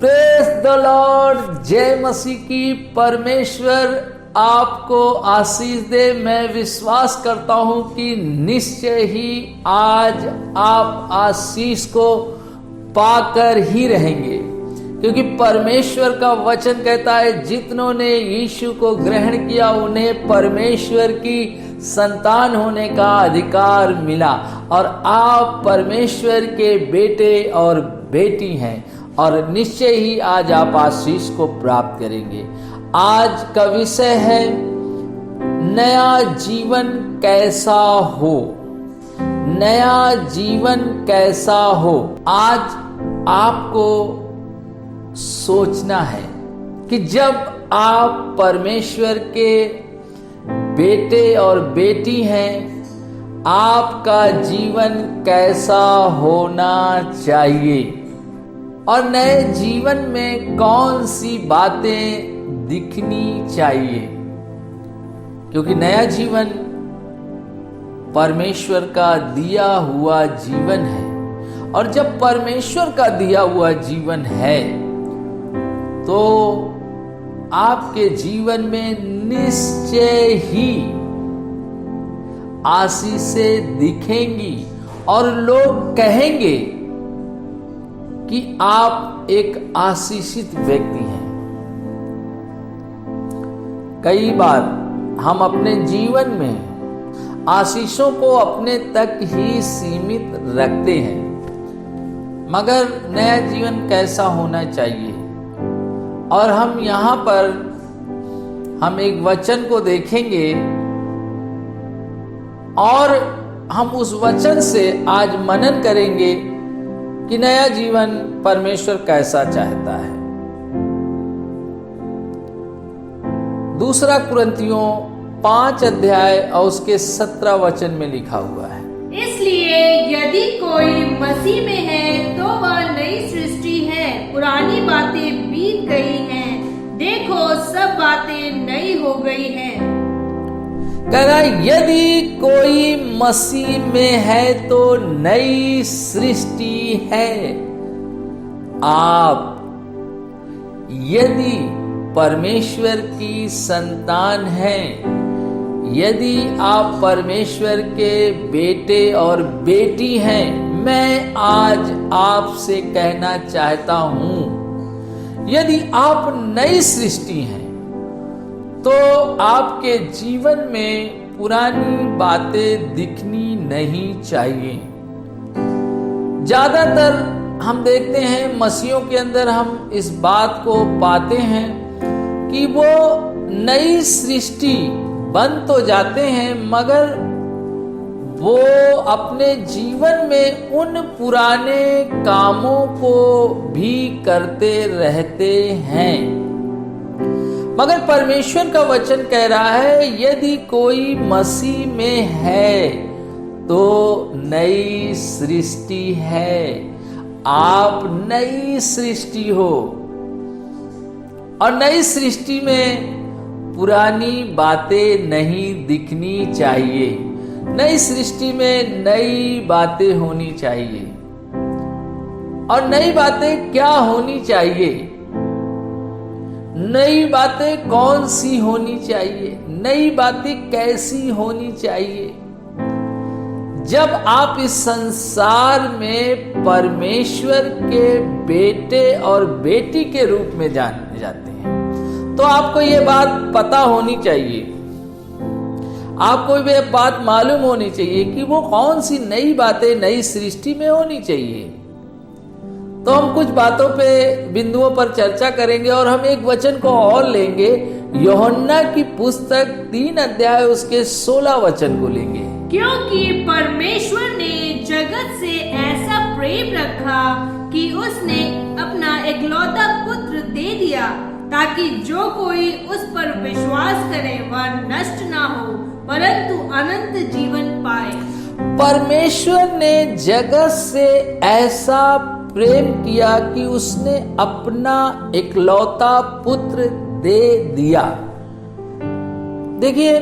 Praise the Lord. जय मसीह की। परमेश्वर आपको आशीष दे। मैं विश्वास करता हूं कि निश्चय ही आज आप आशीष को पाकर ही रहेंगे, क्योंकि परमेश्वर का वचन कहता है जितनों ने यीशु को ग्रहण किया उन्हें परमेश्वर की संतान होने का अधिकार मिला, और आप परमेश्वर के बेटे और बेटी हैं, और निश्चय ही आज आप आशीष को प्राप्त करेंगे। आज का विषय है नया जीवन कैसा हो। नया जीवन कैसा हो। आज आपको सोचना है कि जब आप परमेश्वर के बेटे और बेटी हैं, आपका जीवन कैसा होना चाहिए, और नए जीवन में कौन सी बातें दिखनी चाहिए, क्योंकि नया जीवन परमेश्वर का दिया हुआ जीवन है। और जब परमेश्वर का दिया हुआ जीवन है तो आपके जीवन में निश्चय ही आशीषें दिखेंगी, और लोग कहेंगे कि आप एक आशीषित व्यक्ति हैं। कई बार हम अपने जीवन में आशीषों को अपने तक ही सीमित रखते हैं, मगर नया जीवन कैसा होना चाहिए। और हम यहाँ पर हम एक वचन को देखेंगे और हम उस वचन से आज मनन करेंगे कि नया जीवन परमेश्वर कैसा चाहता है। दूसरा कुरिन्थियों 5 अध्याय और उसके 17 वचन में लिखा हुआ है, इसलिए यदि कोई मसीह में है तो वह नई सृष्टि है, पुरानी बातें बीत गई हैं, देखो सब बातें नई हो गई हैं। कह रहा यदि कोई मसीह में है तो नई सृष्टि है। आप यदि परमेश्वर की संतान हैं, यदि आप परमेश्वर के बेटे और बेटी हैं, मैं आज आपसे कहना चाहता हूं, यदि आप नई सृष्टि हैं तो आपके जीवन में पुरानी बातें दिखनी नहीं चाहिए। ज्यादातर हम देखते हैं मसीहों के अंदर हम इस बात को पाते हैं कि वो नई सृष्टि बन तो जाते हैं, मगर वो अपने जीवन में उन पुराने कामों को भी करते रहते हैं। मगर परमेश्वर का वचन कह रहा है यदि कोई मसीह में है तो नई सृष्टि है। आप नई सृष्टि हो, और नई सृष्टि में पुरानी बातें नहीं दिखनी चाहिए। नई सृष्टि में नई बातें होनी चाहिए। और नई बातें क्या होनी चाहिए? नई बातें कौन सी होनी चाहिए? नई बातें कैसी होनी चाहिए? जब आप इस संसार में परमेश्वर के बेटे और बेटी के रूप में जाने जाते हैं तो आपको ये बात पता होनी चाहिए, आपको ये बात मालूम होनी चाहिए कि वो कौन सी नई बातें नई सृष्टि में होनी चाहिए। तो हम कुछ बातों पे बिंदुओं पर चर्चा करेंगे और हम एक वचन को और लेंगे। यूहन्ना की पुस्तक 3 अध्याय उसके 16 वचन को लेंगे। क्योंकि परमेश्वर ने जगत से ऐसा प्रेम रखा कि उसने अपना इकलौता पुत्र दे दिया, ताकि जो कोई उस पर विश्वास करे वह नष्ट ना हो परंतु अनंत जीवन पाए। परमेश्वर ने जगत से ऐसा प्रेम किया कि उसने अपना इकलौता पुत्र दे दिया। देखिए,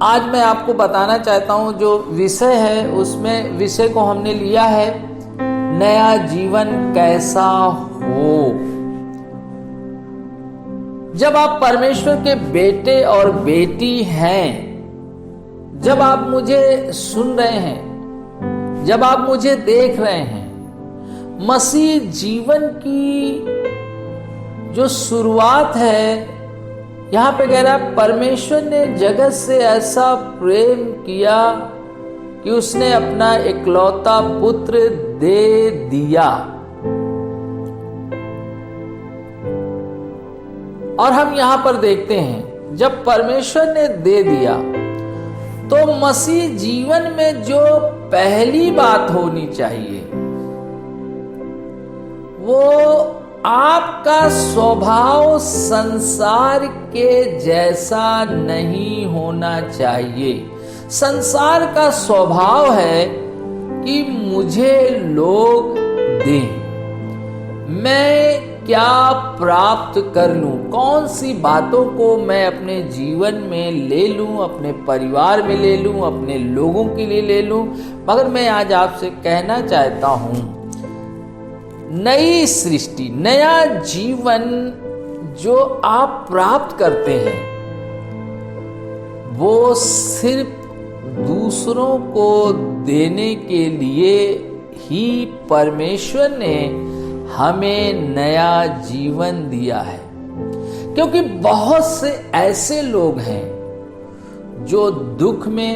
आज मैं आपको बताना चाहता हूं जो विषय है, उसमें विषय को हमने लिया है नया जीवन कैसा हो। जब आप परमेश्वर के बेटे और बेटी हैं, जब आप मुझे सुन रहे हैं, जब आप मुझे देख रहे हैं, मसीह जीवन की जो शुरुआत है, यहां पे कह रहा है परमेश्वर ने जगत से ऐसा प्रेम किया कि उसने अपना इकलौता पुत्र दे दिया। और हम यहां पर देखते हैं जब परमेश्वर ने दे दिया तो मसीह जीवन में जो पहली बात होनी चाहिए वो आपका स्वभाव संसार के जैसा नहीं होना चाहिए। संसार का स्वभाव है कि मुझे लोग दें, मैं क्या प्राप्त कर लूं, कौन सी बातों को मैं अपने जीवन में ले लूं, अपने परिवार में ले लूं, अपने लोगों के लिए ले लूं। मगर मैं आज आपसे कहना चाहता हूं, नई सृष्टि, नया जीवन जो आप प्राप्त करते हैं वो सिर्फ दूसरों को देने के लिए ही परमेश्वर ने हमें नया जीवन दिया है। क्योंकि बहुत से ऐसे लोग हैं जो दुख में,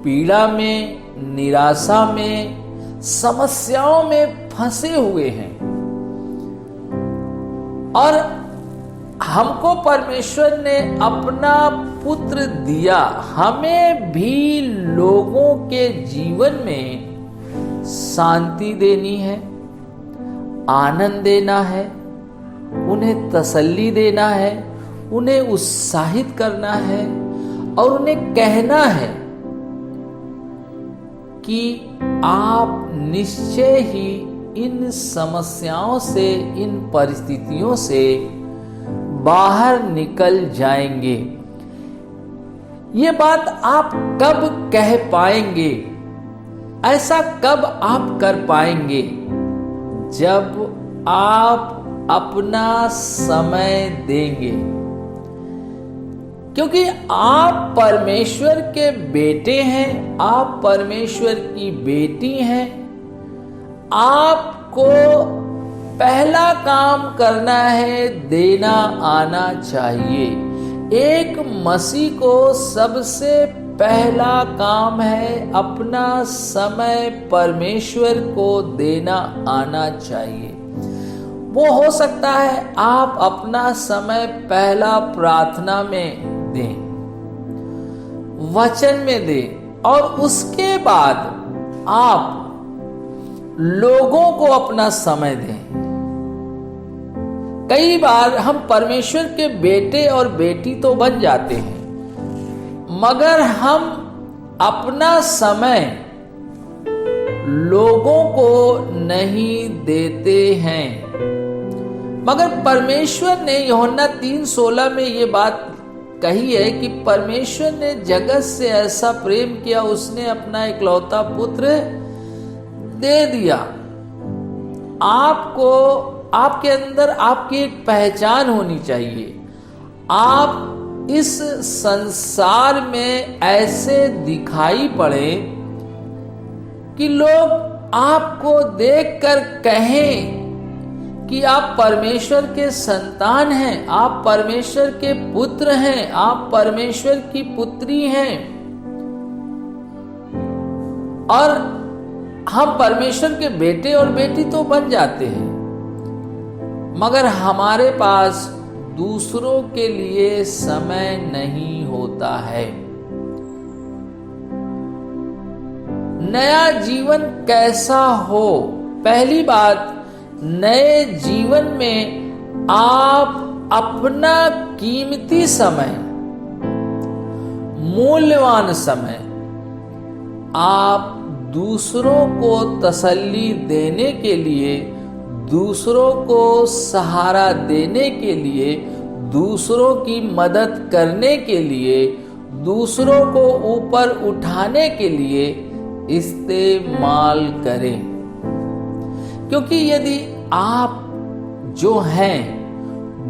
पीड़ा में, निराशा में, समस्याओं में फंसे हुए हैं और हमको परमेश्वर ने अपना पुत्र दिया। हमें भी लोगों के जीवन में शांति देनी है, आनंद देना है, उन्हें तसल्ली देना है, उन्हें उत्साहित करना है और उन्हें कहना है कि आप निश्चय ही इन समस्याओं से, इन परिस्थितियों से बाहर निकल जाएंगे। ये बात आप कब कह पाएंगे, ऐसा कब आप कर पाएंगे? जब आप अपना समय देंगे। क्योंकि आप परमेश्वर के बेटे हैं, आप परमेश्वर की बेटी हैं। आपको पहला काम करना है, देना आना चाहिए। एक मसीह को सबसे पहला काम है अपना समय परमेश्वर को देना आना चाहिए। वो हो सकता है आप अपना समय पहला प्रार्थना में दें, वचन में दें और उसके बाद आप लोगों को अपना समय दें। कई बार हम परमेश्वर के बेटे और बेटी तो बन जाते हैं, मगर हम अपना समय लोगों को नहीं देते हैं। मगर परमेश्वर ने यूहन्ना 3:16 में ये बात कही है कि परमेश्वर ने जगत से ऐसा प्रेम किया, उसने अपना इकलौता पुत्र दे दिया। आपको, आपके अंदर आपकी एक पहचान होनी चाहिए। आप इस संसार में ऐसे दिखाई पड़े कि लोग आपको देखकर कहें कि आप परमेश्वर के संतान हैं, आप परमेश्वर के पुत्र हैं, आप परमेश्वर की पुत्री हैं। और हम परमेश्वर के बेटे और बेटी तो बन जाते हैं, मगर हमारे पास दूसरों के लिए समय नहीं होता है। नया जीवन कैसा हो? पहली बात, नए जीवन में आप अपना कीमती समय, मूल्यवान समय आप दूसरों को तसल्ली देने के लिए, दूसरों को सहारा देने के लिए, दूसरों की मदद करने के लिए, दूसरों को ऊपर उठाने के लिए इस्तेमाल करें। क्योंकि यदि आप जो हैं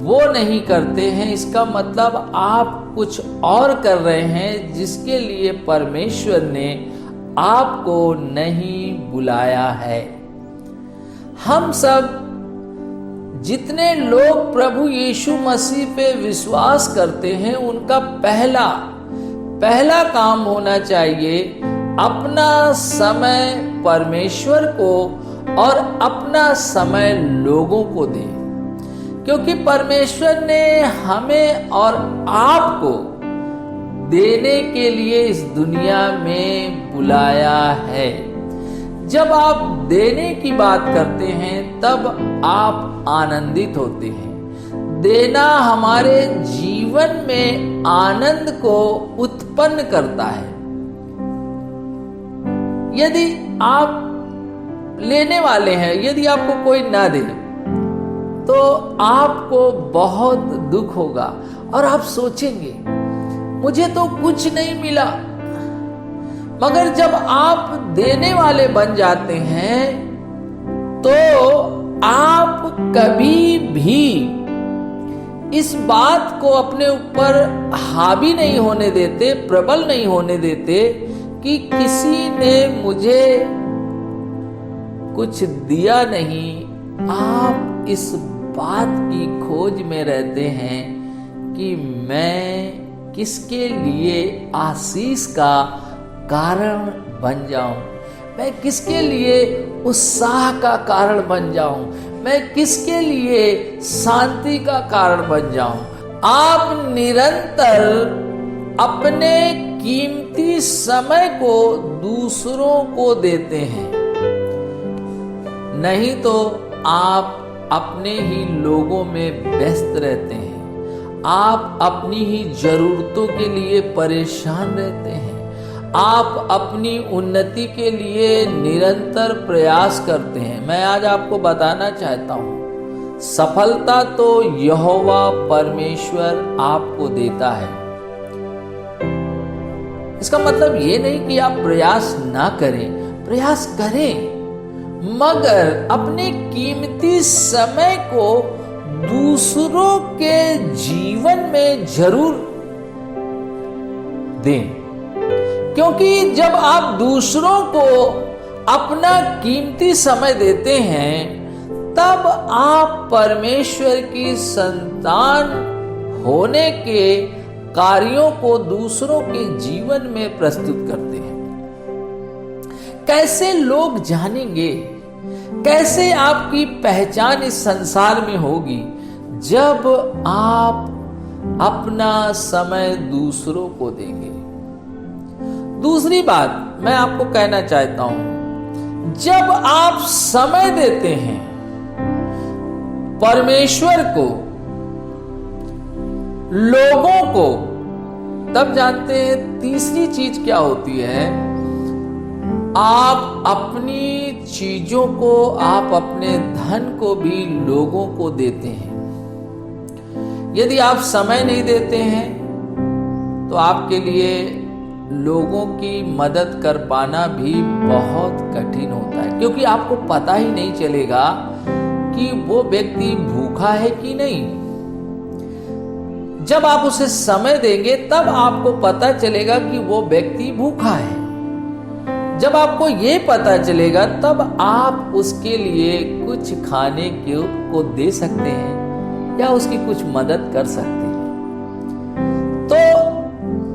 वो नहीं करते हैं, इसका मतलब आप कुछ और कर रहे हैं जिसके लिए परमेश्वर ने आपको नहीं बुलाया है। हम सब जितने लोग प्रभु यीशु मसीह पे विश्वास करते हैं, उनका पहला काम होना चाहिए अपना समय परमेश्वर को और अपना समय लोगों को दें। क्योंकि परमेश्वर ने हमें और आपको देने के लिए इस दुनिया में बुलाया है। जब आप देने की बात करते हैं तब आप आनंदित होते हैं। देना हमारे जीवन में आनंद को उत्पन्न करता है। यदि आप लेने वाले हैं, यदि आपको कोई ना दे तो आपको बहुत दुख होगा और आप सोचेंगे मुझे तो कुछ नहीं मिला। मगर जब आप देने वाले बन जाते हैं तो आप कभी भी इस बात को अपने ऊपर हावी नहीं होने देते, प्रबल नहीं होने देते कि किसी ने मुझे कुछ दिया नहीं। आप इस बात की खोज में रहते हैं कि मैं किसके लिए आशीष का कारण बन जाऊं, मैं किसके लिए उत्साह का कारण बन जाऊं, मैं किसके लिए शांति का कारण बन जाऊं। आप निरंतर अपने कीमती समय को दूसरों को देते हैं, नहीं तो आप अपने ही लोगों में व्यस्त रहते हैं। आप अपनी ही जरूरतों के लिए परेशान रहते हैं। आप अपनी उन्नति के लिए निरंतर प्रयास करते हैं। मैं आज आपको बताना चाहता हूं, सफलता तो यहोवा परमेश्वर आपको देता है। इसका मतलब ये नहीं कि आप प्रयास ना करें, प्रयास करें, मगर अपने कीमती समय को दूसरों के जीवन में जरूर दें। क्योंकि जब आप दूसरों को अपना कीमती समय देते हैं तब आप परमेश्वर की संतान होने के कार्यों को दूसरों के जीवन में प्रस्तुत करते हैं। कैसे लोग जानेंगे, कैसे आपकी पहचान इस संसार में होगी जब आप अपना समय दूसरों को देंगे। दूसरी बात मैं आपको कहना चाहता हूं, जब आप समय देते हैं परमेश्वर को, लोगों को, तब जानते हैं तीसरी चीज क्या होती है, आप अपनी चीजों को, आप अपने धन को भी लोगों को देते हैं। यदि आप समय नहीं देते हैं तो आपके लिए लोगों की मदद कर पाना भी बहुत कठिन होता है, क्योंकि आपको पता ही नहीं चलेगा कि वो व्यक्ति भूखा है कि नहीं। जब आप उसे समय देंगे तब आपको पता चलेगा कि वो व्यक्ति भूखा है। जब आपको ये पता चलेगा तब आप उसके लिए कुछ खाने को दे सकते हैं या उसकी कुछ मदद कर सकते हैं। तो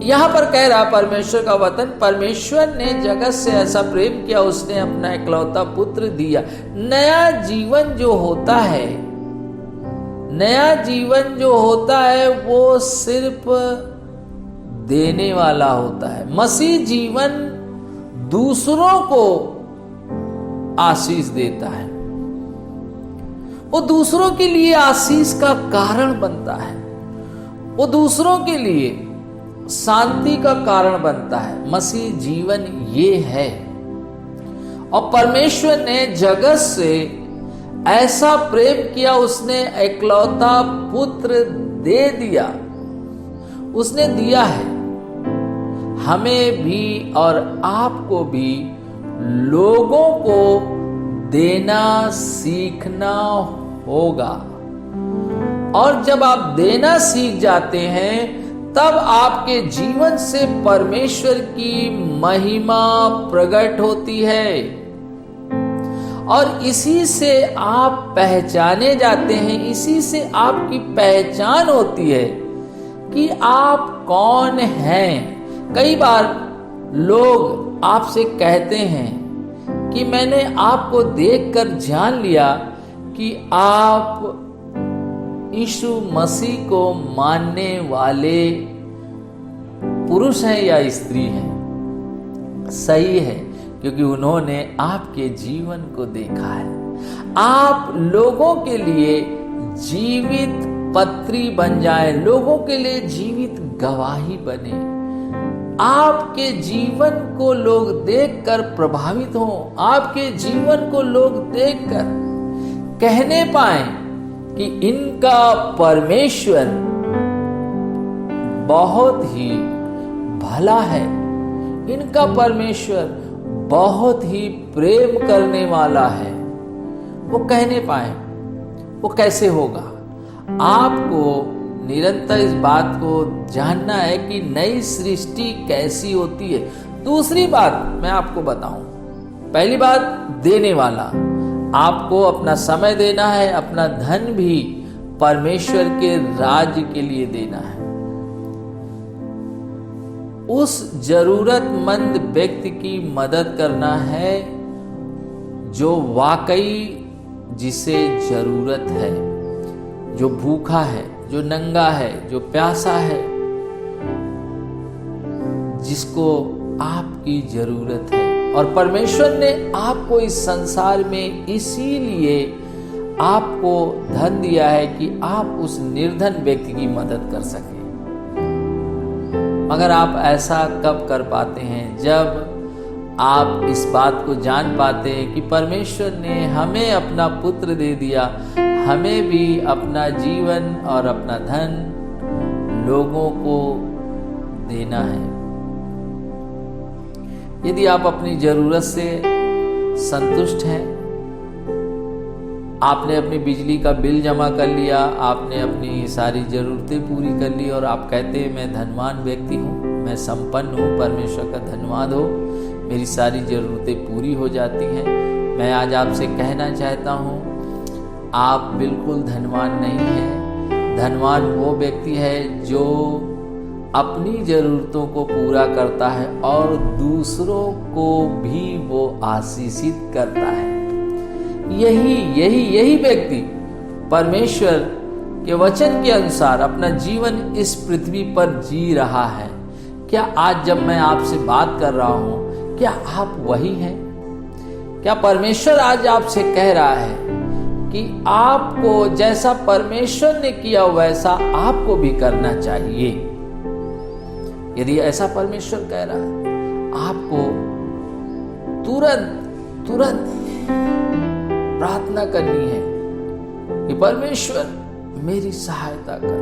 यहां पर कह रहा परमेश्वर का वचन, परमेश्वर ने जगत से ऐसा प्रेम किया, उसने अपना इकलौता पुत्र दिया। नया जीवन जो होता है, नया जीवन जो होता है वो सिर्फ देने वाला होता है। मसीह जीवन दूसरों को आशीष देता है, वो दूसरों के लिए आशीष का कारण बनता है, वो दूसरों के लिए शांति का कारण बनता है। मसीह जीवन ये है। और परमेश्वर ने जगत से ऐसा प्रेम किया, उसने एकलौता पुत्र दे दिया, उसने दिया है। हमें भी और आपको भी लोगों को देना सीखना होगा। और जब आप देना सीख जाते हैं तब आपके जीवन से परमेश्वर की महिमा प्रकट होती है और इसी से आप पहचाने जाते हैं, इसी से आपकी पहचान होती है कि आप कौन हैं। कई बार लोग आपसे कहते हैं कि मैंने आपको देखकर जान लिया कि आप यीशु मसीह को मानने वाले पुरुष हैं या स्त्री हैं। सही है, क्योंकि उन्होंने आपके जीवन को देखा है। आप लोगों के लिए जीवित पत्री बन जाएं, लोगों के लिए जीवित गवाही बने। आपके जीवन को लोग देखकर प्रभावित हों, आपके जीवन को लोग देखकर कहने पाएं कि इनका परमेश्वर बहुत ही भला है, इनका परमेश्वर बहुत ही प्रेम करने वाला है। वो कहने पाए। वो कैसे होगा? आपको निरंतर इस बात को जानना है कि नई सृष्टि कैसी होती है। दूसरी बात मैं आपको बताऊं। पहली बात, देने वाला। आपको अपना समय देना है, अपना धन भी परमेश्वर के राज्य के लिए देना है। उस जरूरतमंद व्यक्ति की मदद करना है जो वाकई जिसे जरूरत है, जो भूखा है, जो नंगा है, जो प्यासा है, जिसको आपकी जरूरत है। और परमेश्वर ने आपको इस संसार में इसीलिए आपको धन दिया है कि आप उस निर्धन व्यक्ति की मदद कर सकें। मगर आप ऐसा कब कर पाते हैं? जब आप इस बात को जान पाते हैं कि परमेश्वर ने हमें अपना पुत्र दे दिया, हमें भी अपना जीवन और अपना धन लोगों को देना है। यदि आप अपनी जरूरत से संतुष्ट हैं, आपने अपनी बिजली का बिल जमा कर लिया, आपने अपनी सारी जरूरतें पूरी कर ली और आप कहते हैं मैं धनवान व्यक्ति हूँ, मैं संपन्न हूँ, परमेश्वर का धन्यवाद हो, मेरी सारी ज़रूरतें पूरी हो जाती हैं। मैं आज आपसे कहना चाहता हूँ, आप बिल्कुल धनवान नहीं हैं। धनवान वो व्यक्ति है जो अपनी ज़रूरतों को पूरा करता है और दूसरों को भी वो आशीषित करता है। यही व्यक्ति परमेश्वर के वचन के अनुसार अपना जीवन इस पृथ्वी पर जी रहा है। क्या आज जब मैं आपसे बात कर रहा हूं, क्या आप वही हैं? क्या परमेश्वर आज आपसे कह रहा है कि आपको जैसा परमेश्वर ने किया वैसा आपको भी करना चाहिए? यदि ऐसा परमेश्वर कह रहा है, आपको तुरंत प्रार्थना करनी है कि परमेश्वर मेरी सहायता कर,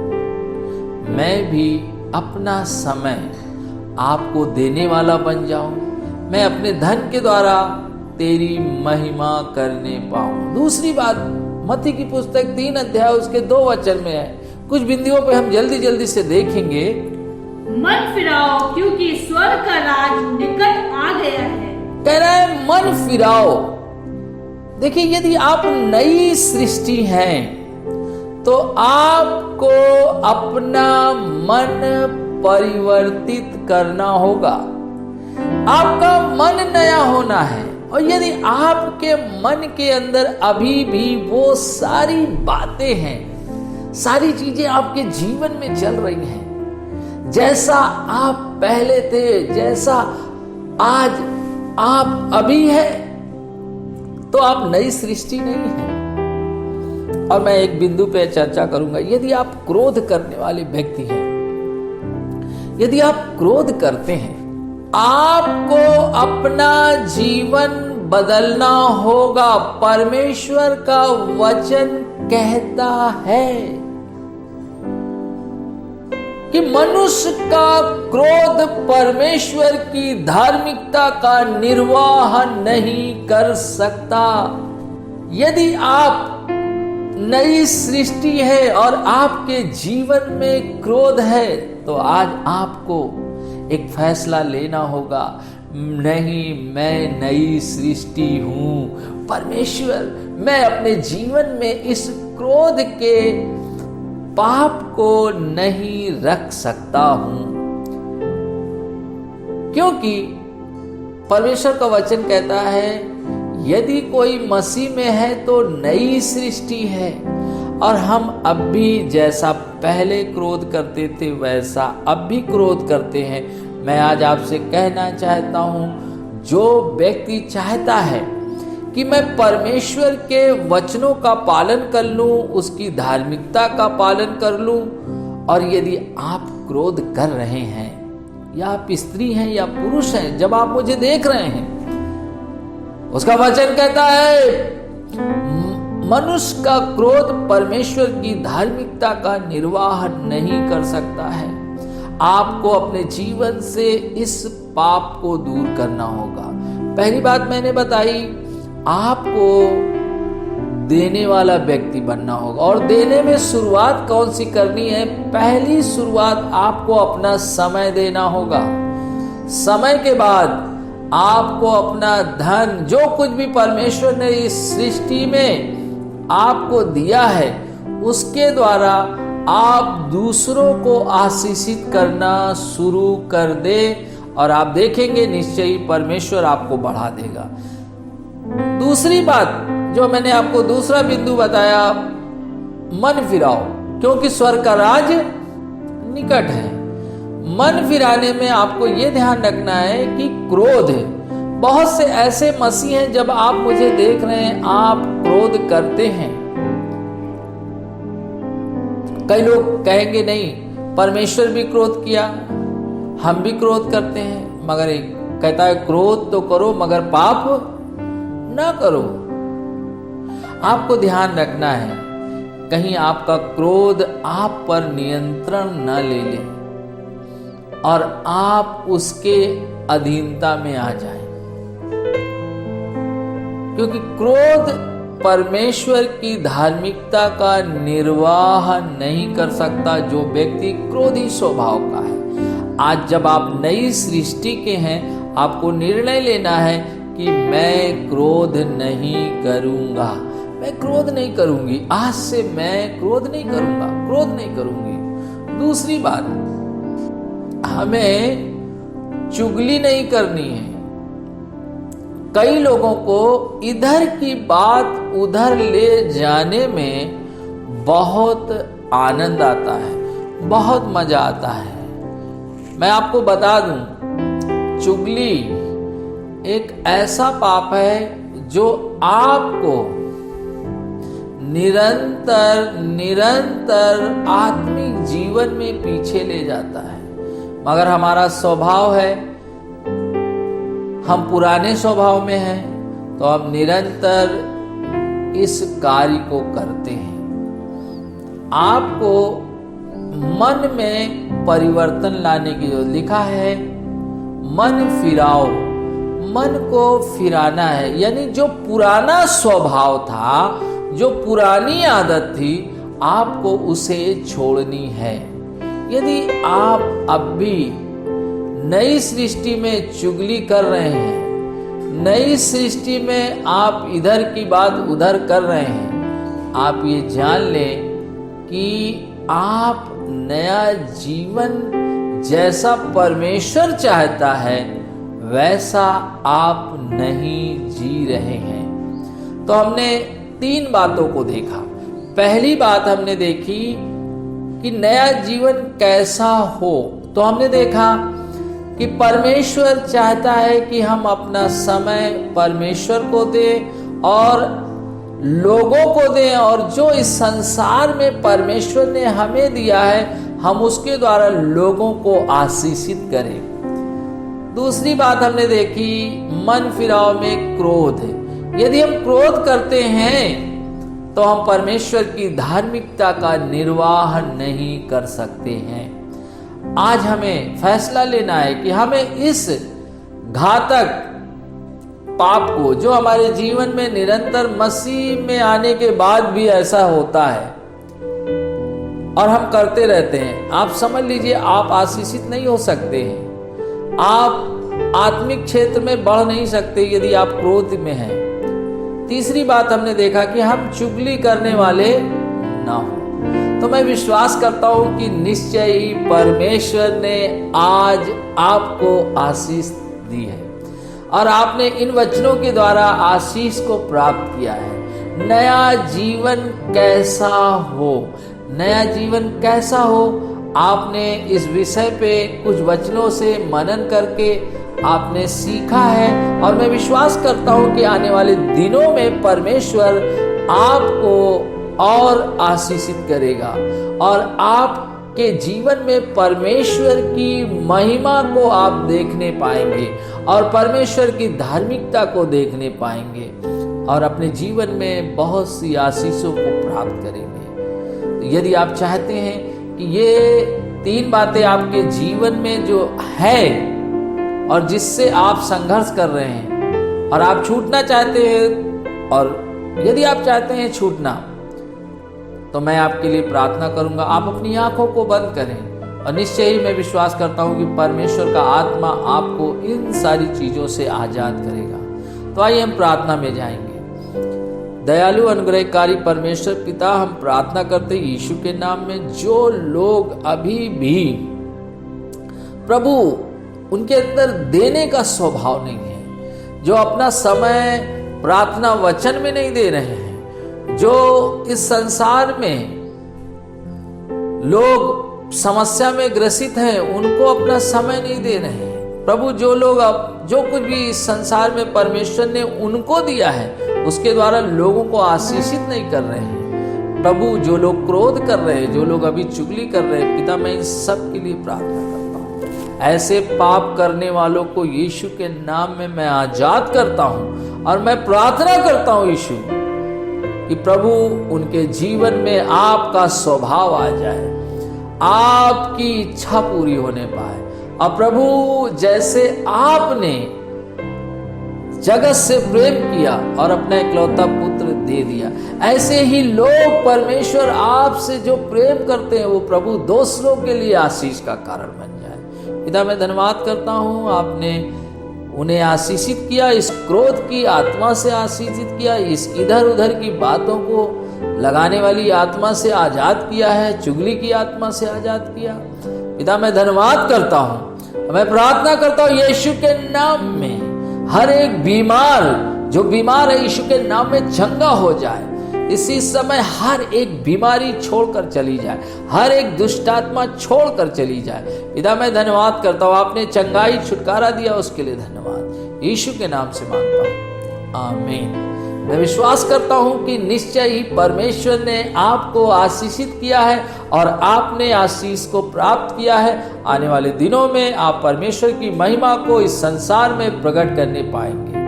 मैं भी अपना समय आपको देने वाला बन जाऊं, मैं अपने धन के द्वारा तेरी महिमा करने पाऊं। दूसरी बात, मत्ती की पुस्तक 3 अध्याय उसके 2 वचन में है। कुछ बिंदुओं पे हम जल्दी से देखेंगे। मन फिराओ क्योंकि स्वर्ग का राज निकट आ गया है। कह रहा है मन फिराओ। देखिए, यदि आप नई सृष्टि हैं तो आपको अपना मन परिवर्तित करना होगा। आपका मन नया होना है। और यदि आपके मन के अंदर अभी भी वो सारी बातें हैं, सारी चीजें आपके जीवन में चल रही हैं, जैसा आप पहले थे, जैसा आज आप अभी है, तो आप नई सृष्टि नहीं है। और मैं एक बिंदु पे चर्चा करूंगा। यदि आप क्रोध करने वाले व्यक्ति हैं, यदि आप क्रोध करते हैं, आपको अपना जीवन बदलना होगा। परमेश्वर का वचन कहता है कि मनुष्य का क्रोध परमेश्वर की धार्मिकता का निर्वाह नहीं कर सकता। यदि आप नई सृष्टि है और आपके जीवन में क्रोध है, तो आज आपको एक फैसला लेना होगा, नहीं, मैं नई सृष्टि हूं। परमेश्वर, मैं अपने जीवन में इस क्रोध के पाप को नहीं रख सकता हूं, क्योंकि परमेश्वर का वचन कहता है यदि कोई मसीह में है तो नई सृष्टि है। और हम अब भी जैसा पहले क्रोध करते थे वैसा अब भी क्रोध करते हैं। मैं आज आपसे कहना चाहता हूं, जो व्यक्ति चाहता है कि मैं परमेश्वर के वचनों का पालन कर लूं, उसकी धार्मिकता का पालन कर लूं, और यदि आप क्रोध कर रहे हैं, या आप स्त्री हैं या पुरुष हैं, जब आप मुझे देख रहे हैं, उसका वचन कहता है मनुष्य का क्रोध परमेश्वर की धार्मिकता का निर्वाह नहीं कर सकता है। आपको अपने जीवन से इस पाप को दूर करना होगा। पहली बात मैंने बताई, आपको देने वाला व्यक्ति बनना होगा। और देने में शुरुआत कौन सी करनी है? पहली शुरुआत आपको अपना समय देना होगा। समय के बाद आपको अपना धन, जो कुछ भी परमेश्वर ने इस सृष्टि में आपको दिया है, उसके द्वारा आप दूसरों को आशीषित करना शुरू कर दे, और आप देखेंगे निश्चय ही परमेश्वर आपको बढ़ा देगा। दूसरी बात जो मैंने आपको दूसरा बिंदु बताया, मन फिराओ, क्योंकि स्वर्ग का राज निकट है। मन फिराने में आपको यह ध्यान रखना है कि क्रोध है। बहुत से ऐसे मसीह हैं, जब आप मुझे देख रहे हैं आप क्रोध करते हैं। कई लोग कहेंगे नहीं, परमेश्वर भी क्रोध किया, हम भी क्रोध करते हैं, मगर एक कहता है क्रोध तो करो मगर पाप ना करो। आपको ध्यान रखना है कहीं आपका क्रोध आप पर नियंत्रण न ले ले और आप उसके अधीनता में आ जाएं, क्योंकि क्रोध परमेश्वर की धार्मिकता का निर्वाह नहीं कर सकता जो व्यक्ति क्रोधी स्वभाव का है। आज जब आप नई सृष्टि के हैं, आपको निर्णय लेना है कि मैं क्रोध नहीं करूंगा, मैं क्रोध नहीं करूंगी, आज से मैं क्रोध नहीं करूंगा, क्रोध नहीं करूंगी। दूसरी बात, हमें चुगली नहीं करनी है। कई लोगों को इधर की बात उधर ले जाने में बहुत आनंद आता है, बहुत मजा आता है। मैं आपको बता दूं, चुगली एक ऐसा पाप है जो आपको निरंतर आत्मिक जीवन में पीछे ले जाता है। मगर हमारा स्वभाव है, हम पुराने स्वभाव में हैं, तो हम निरंतर इस कार्य को करते हैं। आपको मन में परिवर्तन लाने की जो लिखा है, मन फिराओ, मन को फिराना है, यानी जो पुराना स्वभाव था, जो पुरानी आदत थी, आपको उसे छोड़नी है। यदि आप अब भी नई सृष्टि में चुगली कर रहे हैं, नई सृष्टि में आप इधर की बात उधर कर रहे हैं, आप ये जान लें कि आप नया जीवन जैसा परमेश्वर चाहता है वैसा आप नहीं जी रहे हैं। तो हमने 3 बातों को देखा। पहली बात हमने देखी कि नया जीवन कैसा हो, तो हमने देखा कि परमेश्वर चाहता है कि हम अपना समय परमेश्वर को दें और लोगों को दें, और जो इस संसार में परमेश्वर ने हमें दिया है हम उसके द्वारा लोगों को आशीषित करें। दूसरी बात हमने देखी, मन फिराव में क्रोध है। यदि हम क्रोध करते हैं तो हम परमेश्वर की धार्मिकता का निर्वाह नहीं कर सकते हैं। आज हमें फैसला लेना है कि हमें इस घातक पाप को, जो हमारे जीवन में निरंतर मसीह में आने के बाद भी ऐसा होता है और हम करते रहते हैं, आप समझ लीजिए आप आशीषित नहीं हो सकते हैं। आप आत्मिक क्षेत्र में बढ़ नहीं सकते यदि आप क्रोध में हैं। तीसरी बात हमने देखा कि हम चुगली करने वाले ना हो। तो मैं विश्वास करता हूं कि निश्चय ही परमेश्वर ने आज आपको आशीष दी है और आपने इन वचनों के द्वारा आशीष को प्राप्त किया है। नया जीवन कैसा हो, नया जीवन कैसा हो, आपने इस विषय पे कुछ वचनों से मनन करके आपने सीखा है और मैं विश्वास करता हूं कि आने वाले दिनों में परमेश्वर आपको और आशीषित करेगा और आपके जीवन में परमेश्वर की महिमा को आप देखने पाएंगे और परमेश्वर की धार्मिकता को देखने पाएंगे और अपने जीवन में बहुत सी आशीषों को प्राप्त करेंगे। तो यदि आप चाहते हैं कि ये 3 बातें आपके जीवन में जो है और जिससे आप संघर्ष कर रहे हैं और आप छूटना चाहते हैं, और यदि आप चाहते हैं छूटना, तो मैं आपके लिए प्रार्थना करूंगा। आप अपनी आंखों को बंद करें और निश्चय ही मैं विश्वास करता हूं कि परमेश्वर का आत्मा आपको इन सारी चीजों से आजाद करेगा। तो आइए हम प्रार्थना में जाएंगे। दयालु अनुग्रहकारी परमेश्वर पिता, हम प्रार्थना करते यीशु के नाम में, जो लोग अभी भी प्रभु उनके अंदर देने का स्वभाव नहीं है, जो अपना समय प्रार्थना वचन में नहीं दे रहे हैं, जो इस संसार में लोग समस्या में ग्रसित हैं, उनको अपना समय नहीं दे रहे हैं। प्रभु, जो लोग अब जो कुछ भी इस संसार में परमेश्वर ने उनको दिया है उसके द्वारा लोगों को आशीषित नहीं कर रहे हैं। प्रभु, जो लोग क्रोध कर रहे हैं, जो लोग अभी चुगली कर रहे हैं, पिता मैं इन सब के लिए प्रार्थना करता हूँ। ऐसे पाप करने वालों को यीशु के नाम में मैं आजाद करता हूं और मैं प्रार्थना करता हूं यीशु कि प्रभु उनके जीवन में आपका स्वभाव आ जाए, आपकी इच्छा पूरी होने पाए। और प्रभु, जैसे आपने जगत से प्रेम किया और अपना इकलौता पुत्र दे दिया, ऐसे ही लोग परमेश्वर आपसे जो प्रेम करते हैं वो प्रभु दूसरों के लिए आशीष का कारण बन जाए। पिता मैं धन्यवाद करता हूँ, आपने उन्हें आशीषित किया, इस क्रोध की आत्मा से आशीषित किया, इस इधर उधर की बातों को लगाने वाली आत्मा से आजाद किया है, चुगली की आत्मा से आजाद किया। पिता मैं धन्यवाद करता हूँ, मैं प्रार्थना करता हूँ यीशु के नाम में हर एक बीमार, जो बीमार है, यीशु के नाम में चंगा हो जाए। इसी समय हर एक बीमारी छोड़कर चली जाए, हर एक दुष्टात्मा छोड़कर चली जाए। पिता मैं धन्यवाद करता हूँ, आपने चंगाई छुटकारा दिया, उसके लिए धन्यवाद। यीशु के नाम से मांगता हूँ, आमीन। मैं विश्वास करता हूँ कि निश्चय ही परमेश्वर ने आपको आशीषित किया है और आपने आशीष को प्राप्त किया है। आने वाले दिनों में आप परमेश्वर की महिमा को इस संसार में प्रकट करने पाएंगे।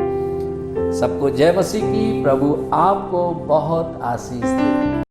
सबको जय मसीह की। प्रभु आपको बहुत आशीष दे।